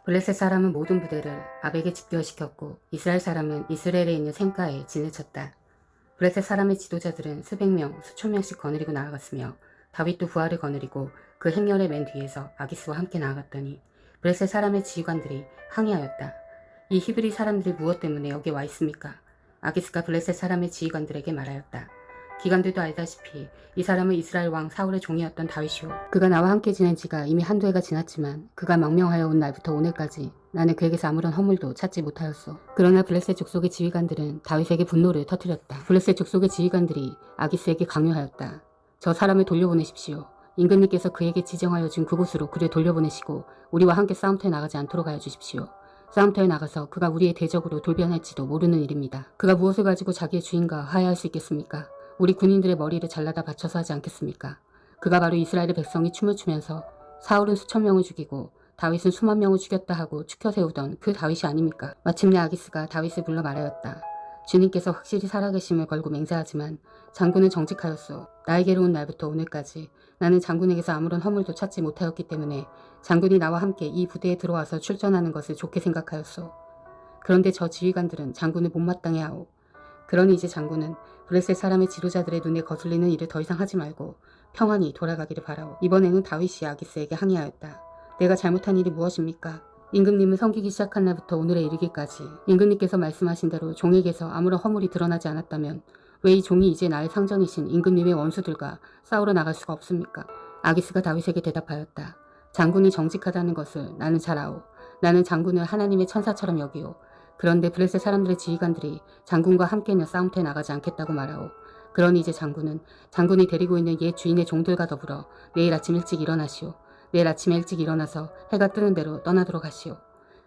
블레셋 사람은 모든 부대를 아벡에 집결시켰고 이스라엘 사람은 이스라엘에 있는 샘가에 진을 쳤다. 블레셋 사람의 지도자들은 수백 명, 수천 명씩 거느리고 나아갔으며 다윗도 부하를 거느리고 그 행렬의 맨 뒤에서 아기스와 함께 나아갔더니 블레셋 사람의 지휘관들이 항의하였다. 이 히브리 사람들이 무엇 때문에 여기 와 있습니까? 아기스가 블레셋 사람의 지휘관들에게 말하였다. 기관들도 알다시피 이 사람은 이스라엘 왕 사울의 종이었던 다윗이오. 그가 나와 함께 지낸 지가 이미 한두 해가 지났지만 그가 망명하여 온 날부터 오늘까지 나는 그에게서 아무런 허물도 찾지 못하였소. 그러나 블레셋 족속의 지휘관들은 다윗에게 분노를 터뜨렸다. 블레셋 족속의 지휘관들이 아기스에게 강요하였다. 저 사람을 돌려보내십시오. 임금님께서 그에게 지정하여 준 그곳으로 그를 돌려보내시고 우리와 함께 싸움터에 나가지 않도록 하여 주십시오. 싸움터에 나가서 그가 우리의 대적으로 돌변할지도 모르는 일입니다. 그가 무엇을 가지고 자기의 주인과 화해할 수 있겠습니까? 우리 군인들의 머리를 잘라다 바쳐서 하지 않겠습니까? 그가 바로 이스라엘의 백성이 춤을 추면서 사울은 수천 명을 죽이고 다윗은 수만 명을 죽였다 하고 추켜 세우던 그 다윗이 아닙니까? 마침내 아기스가 다윗을 불러 말하였다. 주님께서 확실히 살아계심을 걸고 맹세하지만 장군은 정직하였소. 나에게로 온 날부터 오늘까지 나는 장군에게서 아무런 허물도 찾지 못하였기 때문에 장군이 나와 함께 이 부대에 들어와서 출전하는 것을 좋게 생각하였소. 그런데 저 지휘관들은 장군을 못마땅해 하오. 그러니 이제 장군은 블레셋 사람의 지도자들의 눈에 거슬리는 일을 더 이상 하지 말고 평안히 돌아가기를 바라오. 이번에는 다윗이 아기스에게 항의하였다. 내가 잘못한 일이 무엇입니까? 임금님은 섬기기 시작한 날부터 오늘에 이르기까지 임금님께서 말씀하신 대로 종에게서 아무런 허물이 드러나지 않았다면 왜 이 종이 이제 나의 상전이신 임금님의 원수들과 싸우러 나갈 수가 없습니까? 아기스가 다윗에게 대답하였다. 장군이 정직하다는 것을 나는 잘 아오. 나는 장군을 하나님의 천사처럼 여기오. 그런데 블레셋 사람들의 지휘관들이 장군과 함께는 싸움터에 나가지 않겠다고 말하오. 그러니 이제 장군이 데리고 있는 옛 주인의 종들과 더불어 내일 아침 일찍 일어나시오. 내일 아침에 일찍 일어나서 해가 뜨는 대로 떠나도록 하시오.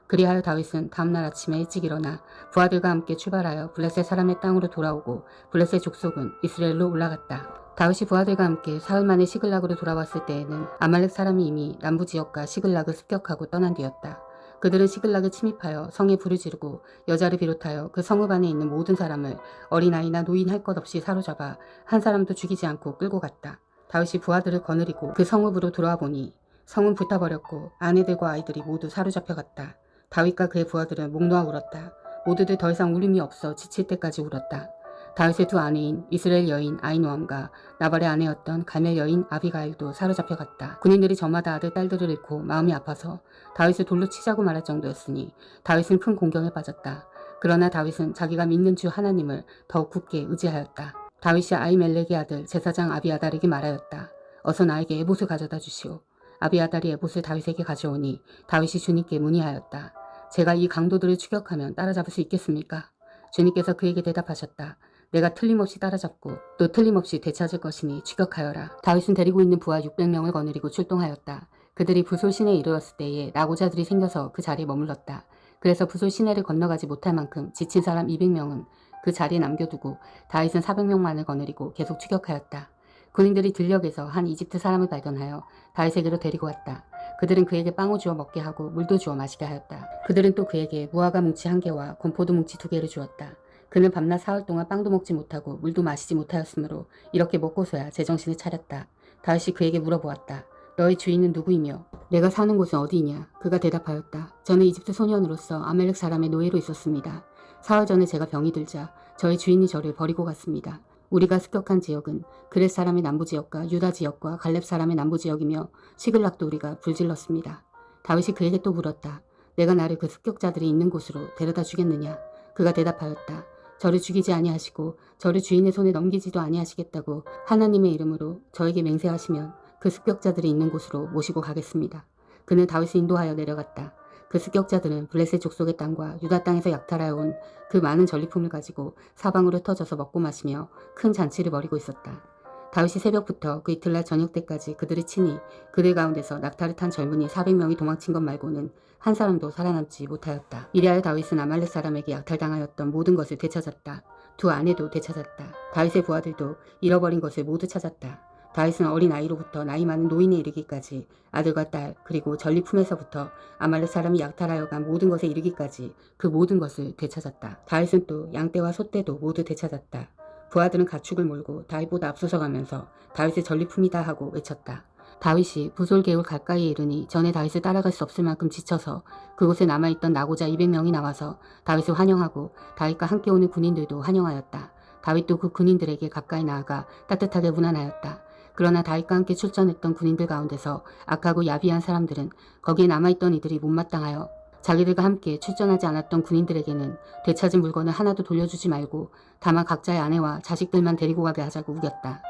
그리하여 다윗은 다음날 아침에 일찍 일어나 부하들과 함께 출발하여 블레셋 사람의 땅으로 돌아오고 블레셋 족속은 이스라엘로 올라갔다. 다윗이 부하들과 함께 사흘 만에 시글락으로 돌아왔을 때에는 아말렉 사람이 이미 남부지역과 시글락을 습격하고 떠난 뒤였다. 그들은 시글락에 침입하여 성에 불을 지르고 여자를 비롯하여 그 성읍 안에 있는 모든 사람을 어린아이나 노인 할 것 없이 사로잡아 한 사람도 죽이지 않고 끌고 갔다. 다윗이 부하들을 거느리고 그 성읍으로 돌아와 보니 성은 불타버렸고 아내들과 아이들이 모두 사로잡혀갔다. 다윗과 그의 부하들은 목 놓아 울었다. 모두들 더 이상 울음이 없어 지칠 때까지 울었다. 다윗의 두 아내인 이스라엘 여인 아히노암과 나발의 아내였던 갈멜 여인 아비가일도 사로잡혀갔다. 군인들이 저마다 아들 딸들을 잃고 마음이 아파서 다윗을 돌로 치자고 말할 정도였으니 다윗은 큰 공경에 빠졌다. 그러나 다윗은 자기가 믿는 주 하나님을 더욱 굳게 의지하였다. 다윗이 아히멜렉의 아들 제사장 아비아달에게 말하였다. 어서 나에게 에봇을 가져다 주시오. 아비아달이 에봇을 다윗에게 가져오니 다윗이 주님께 문의하였다. 제가 이 강도들을 추격하면 따라잡을 수 있겠습니까? 주님께서 그에게 대답하셨다. 내가 틀림없이 따라잡고 또 틀림없이 되찾을 것이니 추격하여라. 다윗은 데리고 있는 부하 600명을 거느리고 출동하였다. 그들이 부솔 시내에 이르렀을 때에 나고자들이 생겨서 그 자리에 머물렀다. 그래서 부솔 시내를 건너가지 못할 만큼 지친 사람 200명은 그 자리에 남겨두고 다윗은 400명만을 거느리고 계속 추격하였다. 군인들이 들녘에서 한 이집트 사람을 발견하여 다윗에게로 데리고 왔다. 그들은 그에게 빵을 주어 먹게 하고 물도 주어 마시게 하였다. 그들은 또 그에게 무화과 뭉치 1개와 건포도 뭉치 2개를 주었다. 그는 밤낮 사흘 동안 빵도 먹지 못하고 물도 마시지 못하였으므로 이렇게 먹고서야 제정신을 차렸다. 다윗이 그에게 물어보았다. 너의 주인은 누구이며 내가 사는 곳은 어디이냐? 그가 대답하였다. 저는 이집트 소년으로서 아멜렉 사람의 노예로 있었습니다. 사흘 전에 제가 병이 들자 저의 주인이 저를 버리고 갔습니다. 우리가 습격한 지역은 그렛 사람의 남부지역과 유다 지역과 갈렙 사람의 남부지역이며 시글락도 우리가 불질렀습니다. 다윗이 그에게 또 물었다. 내가 나를 그 습격자들이 있는 곳으로 데려다 주겠느냐? 그가 대답하였다. 저를 죽이지 아니하시고 저를 주인의 손에 넘기지도 아니하시겠다고 하나님의 이름으로 저에게 맹세하시면 그 습격자들이 있는 곳으로 모시고 가겠습니다. 그는 다윗을 인도하여 내려갔다. 그 습격자들은 블레셋 족속의 땅과 유다 땅에서 약탈하여 온 그 많은 전리품을 가지고 사방으로 터져서 먹고 마시며 큰 잔치를 벌이고 있었다. 다윗이 새벽부터 그 이틀날 저녁 때까지 그들을 치니 그들 가운데서 낙타를 탄 젊은이 400명이 도망친 것 말고는 한 사람도 살아남지 못하였다. 이리하여 다윗은 아말렉 사람에게 약탈당하였던 모든 것을 되찾았다. 두 아내도 되찾았다. 다윗의 부하들도 잃어버린 것을 모두 찾았다. 다윗은 어린 아이로부터 나이 많은 노인에 이르기까지 아들과 딸 그리고 전리품에서부터 아말렉 사람이 약탈하여 간 모든 것에 이르기까지 그 모든 것을 되찾았다. 다윗은 또 양떼와 소떼도 모두 되찾았다. 부하들은 가축을 몰고 다윗보다 앞서서 가면서 다윗의 전리품이다 하고 외쳤다. 다윗이 부솔개울 가까이에 이르니 전에 다윗을 따라갈 수 없을 만큼 지쳐서 그곳에 남아있던 나고자 200명이 나와서 다윗을 환영하고 다윗과 함께 오는 군인들도 환영하였다. 다윗도 그 군인들에게 가까이 나아가 따뜻하게 문안하였다. 그러나 다윗과 함께 출전했던 군인들 가운데서 악하고 야비한 사람들은 거기에 남아있던 이들이 못마땅하여 자기들과 함께 출전하지 않았던 군인들에게는 되찾은 물건을 하나도 돌려주지 말고 다만 각자의 아내와 자식들만 데리고 가게 하자고 우겼다.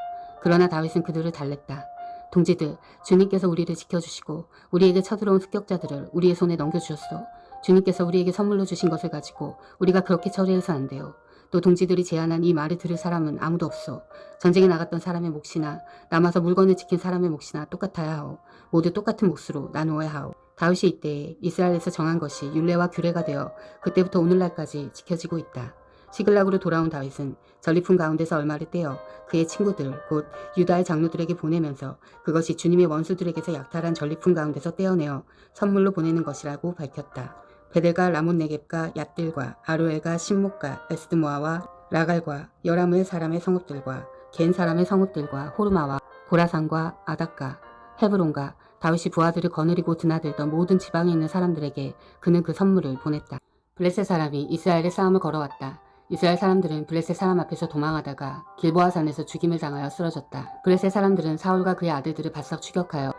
그러나 다윗은 그들을 달랬다. 동지들, 주님께서 우리를 지켜주시고 우리에게 쳐들어온 습격자들을 우리의 손에 넘겨주셨소. 주님께서 우리에게 선물로 주신 것을 가지고 우리가 그렇게 처리해서 안 돼요. 또 동지들이 제안한 이 말을 들을 사람은 아무도 없소. 전쟁에 나갔던 사람의 몫이나 남아서 물건을 지킨 사람의 몫이나 똑같아야 하오. 모두 똑같은 몫으로 나누어야 하오. 다윗이 이때에 이스라엘에서 정한 것이 율례와 규례가 되어 그때부터 오늘날까지 지켜지고 있다. 시글락으로 돌아온 다윗은 전리품 가운데서 얼마를 떼어 그의 친구들 곧 유다의 장로들에게 보내면서 그것이 주님의 원수들에게서 약탈한 전리품 가운데서 떼어내어 선물로 보내는 것이라고 밝혔다. 베델과 라몬네겝과 얏딜과 아로엘과 신목과 에스드모아와 라갈과 여라무엘 사람의 성읍들과 겐 사람의 성읍들과 호르마와 고라산과 아닥과 헤브론과 다윗이 부하들을 거느리고 드나들던 모든 지방에 있는 사람들에게 그는 그 선물을 보냈다. 블레셋 사람이 이스라엘의 싸움을 걸어왔다. 이스라엘 사람들은 블레셋 사람 앞에서 도망하다가 길보아 산에서 죽임을 당하여 쓰러졌다. 블레셋 사람들은 사울과 그의 아들들을 바싹 추격하여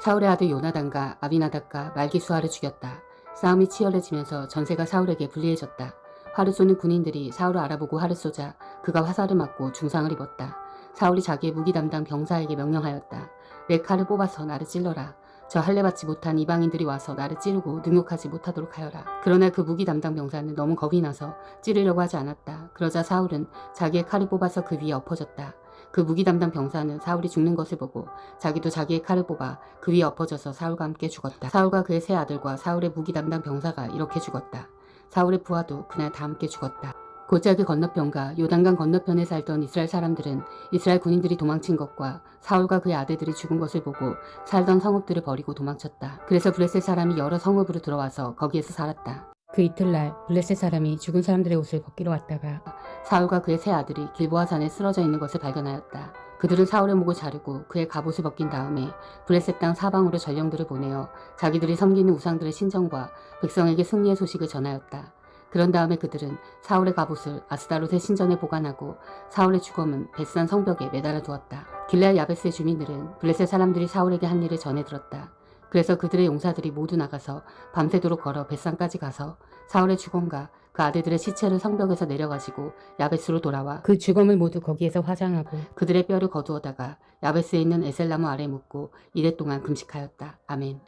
사울의 아들 요나단과 아비나답과 말기수아를 죽였다. 싸움이 치열해지면서 전세가 사울에게 불리해졌다. 활을 쏘는 군인들이 사울을 알아보고 활을 쏘자 그가 화살을 맞고 중상을 입었다. 사울이 자기의 무기 담당 병사에게 명령하였다. 내 칼을 뽑아서 나를 찔러라. 저 할례받지 못한 이방인들이 와서 나를 찌르고 능욕하지 못하도록 하여라. 그러나 그 무기 담당 병사는 너무 겁이 나서 찌르려고 하지 않았다. 그러자 사울은 자기의 칼을 뽑아서 그 위에 엎어졌다. 그 무기 담당 병사는 사울이 죽는 것을 보고 자기도 자기의 칼을 뽑아 그 위에 엎어져서 사울과 함께 죽었다. 사울과 그의 세 아들과 사울의 무기 담당 병사가 이렇게 죽었다. 사울의 부하도 그날 다 함께 죽었다. 골짜기 건너편과 요단강 건너편에 살던 이스라엘 사람들은 이스라엘 군인들이 도망친 것과 사울과 그의 아들들이 죽은 것을 보고 살던 성읍들을 버리고 도망쳤다. 그래서 블레셋 사람이 여러 성읍으로 들어와서 거기에서 살았다. 그 이틀날 블레셋 사람이 죽은 사람들의 옷을 벗기러 왔다가 사울과 그의 세 아들이 길보아 산에 쓰러져 있는 것을 발견하였다. 그들은 사울의 목을 자르고 그의 갑옷을 벗긴 다음에 블레셋 땅 사방으로 전령들을 보내어 자기들이 섬기는 우상들의 신정과 백성에게 승리의 소식을 전하였다. 그런 다음에 그들은 사울의 갑옷을 아스다롯의 신전에 보관하고 사울의 주검은 벳산 성벽에 매달아 두었다. 길르앗 야베스의 주민들은 블레셋 사람들이 사울에게 한 일을 전해 들었다. 그래서 그들의 용사들이 모두 나가서 밤새도록 걸어 벳산까지 가서 사울의 주검과 그 아들들의 시체를 성벽에서 내려가지고 야베스로 돌아와 그 주검을 모두 거기에서 화장하고 그들의 뼈를 거두어다가 야베스에 있는 에셀나무 아래에 묻고 이래 동안 금식하였다. 아멘.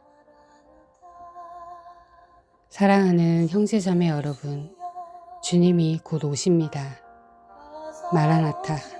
사랑하는 형제자매 여러분, 주님이 곧 오십니다. 마라나타.